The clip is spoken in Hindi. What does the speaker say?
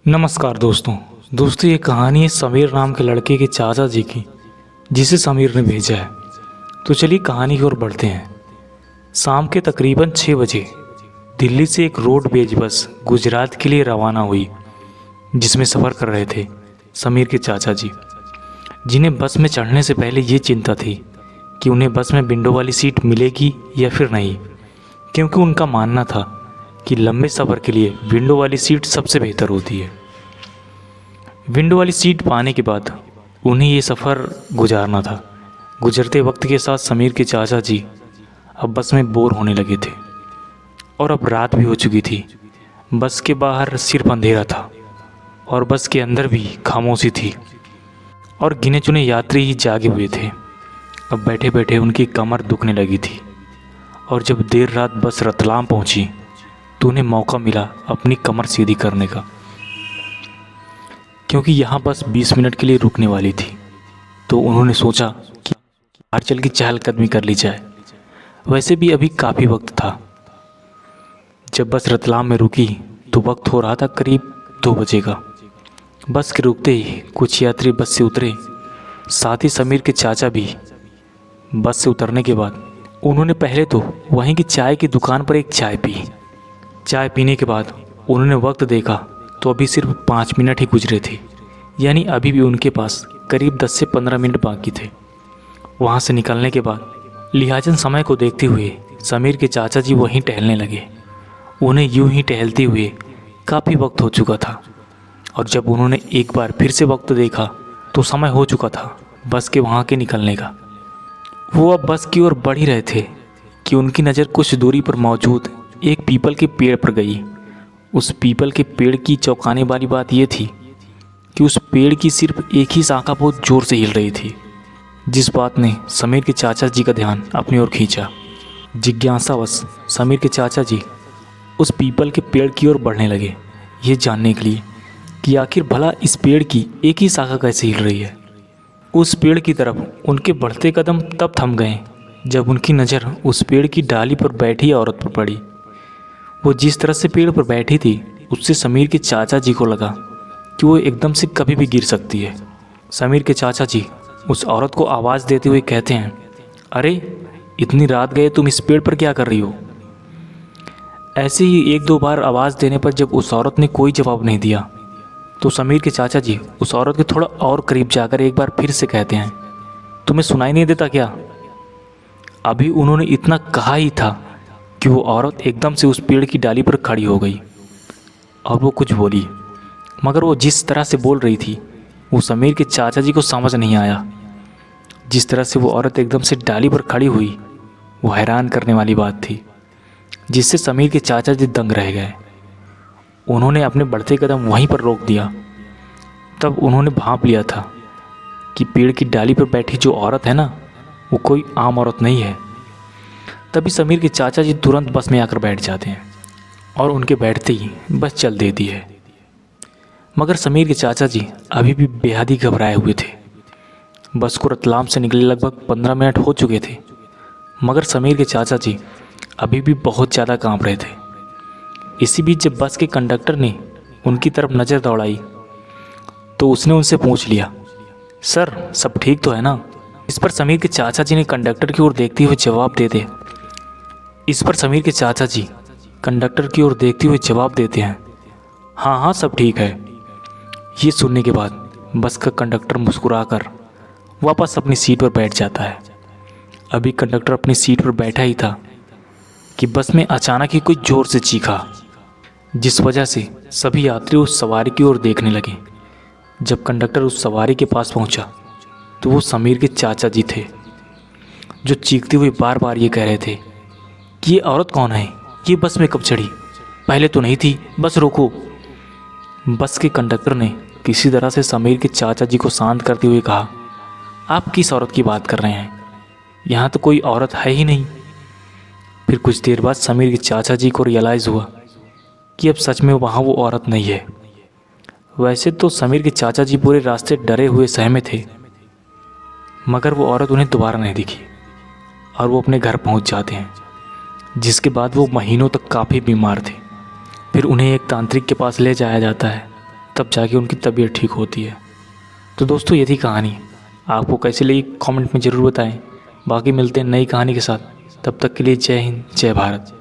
नमस्कार दोस्तों ये कहानी है समीर नाम के लड़के के चाचा जी की, जिसे समीर ने भेजा है। तो चलिए कहानी की ओर बढ़ते हैं। शाम के तकरीबन 6 बजे दिल्ली से एक रोडवेज बस गुजरात के लिए रवाना हुई, जिसमें सफ़र कर रहे थे समीर के चाचा जी, जिन्हें बस में चढ़ने से पहले ये चिंता थी कि उन्हें बस में विंडो वाली सीट मिलेगी या फिर नहीं, क्योंकि उनका मानना था कि लंबे सफ़र के लिए विंडो वाली सीट सबसे बेहतर होती है। विंडो वाली सीट पाने के बाद उन्हें ये सफ़र गुजारना था। गुजरते वक्त के साथ समीर के चाचा जी अब बस में बोर होने लगे थे और अब रात भी हो चुकी थी। बस के बाहर सिर्फ अंधेरा था और बस के अंदर भी खामोशी थी और गिने चुने यात्री ही जागे हुए थे। अब बैठे बैठे उनकी कमर दुखने लगी थी और जब देर रात बस रतलाम पहुंची तो उन्हें मौका मिला अपनी कमर सीधी करने का, क्योंकि यहाँ बस 20 मिनट के लिए रुकने वाली थी। तो उन्होंने सोचा कि बाहर चल के चहलकदमी कर ली जाए। वैसे भी अभी काफ़ी वक्त था। जब बस रतलाम में रुकी तो वक्त हो रहा था करीब 2 बजे का। बस के रुकते ही कुछ यात्री बस से उतरे, साथ ही समीर के चाचा भी। बस से उतरने के बाद उन्होंने पहले तो वहीं की चाय की दुकान पर एक चाय पी। चाय पीने के बाद उन्होंने वक्त देखा तो अभी सिर्फ 5 मिनट ही गुजरे थे, यानी अभी भी उनके पास करीब 10 से 15 मिनट बाकी थे। वहाँ से निकलने के बाद लिहाजन समय को देखते हुए समीर के चाचा जी वहीं टहलने लगे। उन्हें यूं ही टहलते हुए काफ़ी वक्त हो चुका था और जब उन्होंने एक बार फिर से वक्त देखा तो समय हो चुका था बस के वहाँ के निकलने का। वो अब बस की ओर बढ़ ही रहे थे कि उनकी नज़र कुछ दूरी पर मौजूद एक पीपल के पेड़ पर गई। उस पीपल के पेड़ की चौंकाने वाली बात यह थी कि उस पेड़ की सिर्फ एक ही शाखा बहुत ज़ोर से हिल रही थी, जिस बात ने समीर के चाचा जी का ध्यान अपनी ओर खींचा। जिज्ञासावश समीर के चाचा जी उस पीपल के पेड़ की ओर बढ़ने लगे, ये जानने के लिए कि आखिर भला इस पेड़ की एक ही शाखा कैसे हिल रही है। उस पेड़ की तरफ उनके बढ़ते कदम तब थम गए जब उनकी नज़र उस पेड़ की डाली पर बैठी औरत पर पड़ी। वो जिस तरह से पेड़ पर बैठी थी उससे समीर के चाचा जी को लगा कि वो एकदम से कभी भी गिर सकती है। समीर के चाचा जी उस औरत को आवाज़ देते हुए कहते हैं, अरे इतनी रात गए तुम इस पेड़ पर क्या कर रही हो। ऐसे ही 1-2 बार आवाज़ देने पर जब उस औरत ने कोई जवाब नहीं दिया तो समीर के चाचा जी उस औरत के थोड़ा और करीब जाकर एक बार फिर से कहते हैं, तुम्हें सुनाई नहीं देता क्या। अभी उन्होंने इतना कहा ही था कि वो औरत एकदम से उस पेड़ की डाली पर खड़ी हो गई और वो कुछ बोली, मगर वो जिस तरह से बोल रही थी वो समीर के चाचा जी को समझ नहीं आया। जिस तरह से वो औरत एकदम से डाली पर खड़ी हुई वो हैरान करने वाली बात थी, जिससे समीर के चाचा जी दंग रह गए। उन्होंने अपने बढ़ते कदम वहीं पर रोक दिया। तब उन्होंने भांप लिया था कि पेड़ की डाली पर बैठी जो औरत है ना, वो कोई आम औरत नहीं है। तभी समीर के चाचा जी तुरंत बस में आकर बैठ जाते हैं और उनके बैठते ही बस चल देती है। मगर समीर के चाचा जी अभी भी बेहद ही घबराए हुए थे। बस को रतलाम से निकले लगभग 15 मिनट हो चुके थे, मगर समीर के चाचा जी अभी भी बहुत ज़्यादा कांप रहे थे। इसी बीच जब बस के कंडक्टर ने उनकी तरफ नज़र दौड़ाई तो उसने उनसे पूछ लिया, सर सब ठीक तो है ना। इस पर समीर के चाचा जी ने कंडक्टर की ओर देखते हुए जवाब देते हैं, हाँ हाँ सब ठीक है। ये सुनने के बाद बस का कंडक्टर मुस्कुराकर वापस अपनी सीट पर बैठ जाता है। अभी कंडक्टर अपनी सीट पर बैठा ही था कि बस में अचानक ही कोई ज़ोर से चीखा, जिस वजह से सभी यात्री उस सवारी की ओर देखने लगे। जब कंडक्टर उस सवारी के पास पहुंचा तो वो समीर के चाचा जी थे, जो चीखते हुए बार बार ये कह रहे थे कि ये औरत कौन है, ये बस में कब चढ़ी, पहले तो नहीं थी, बस रोको। बस के कंडक्टर ने किसी तरह से समीर के चाचा जी को शांत करते हुए कहा, आप किस औरत की बात कर रहे हैं, यहाँ तो कोई औरत है ही नहीं। फिर कुछ देर बाद समीर के चाचा जी को रियलाइज़ हुआ कि अब सच में वहाँ वो औरत नहीं है। वैसे तो समीर के चाचा जी पूरे रास्ते डरे हुए सहमे थे, मगर वो औरत उन्हें दोबारा नहीं दिखी और वो अपने घर पहुंच जाते हैं, जिसके बाद वो महीनों तक काफ़ी बीमार थे। फिर उन्हें एक तांत्रिक के पास ले जाया जाता है तब जाके उनकी तबीयत ठीक होती है। तो दोस्तों ये थी कहानी, आपको कैसी लगी कमेंट में ज़रूर बताएं। बाकी मिलते हैं नई कहानी के साथ, तब तक के लिए जय हिंद जय भारत।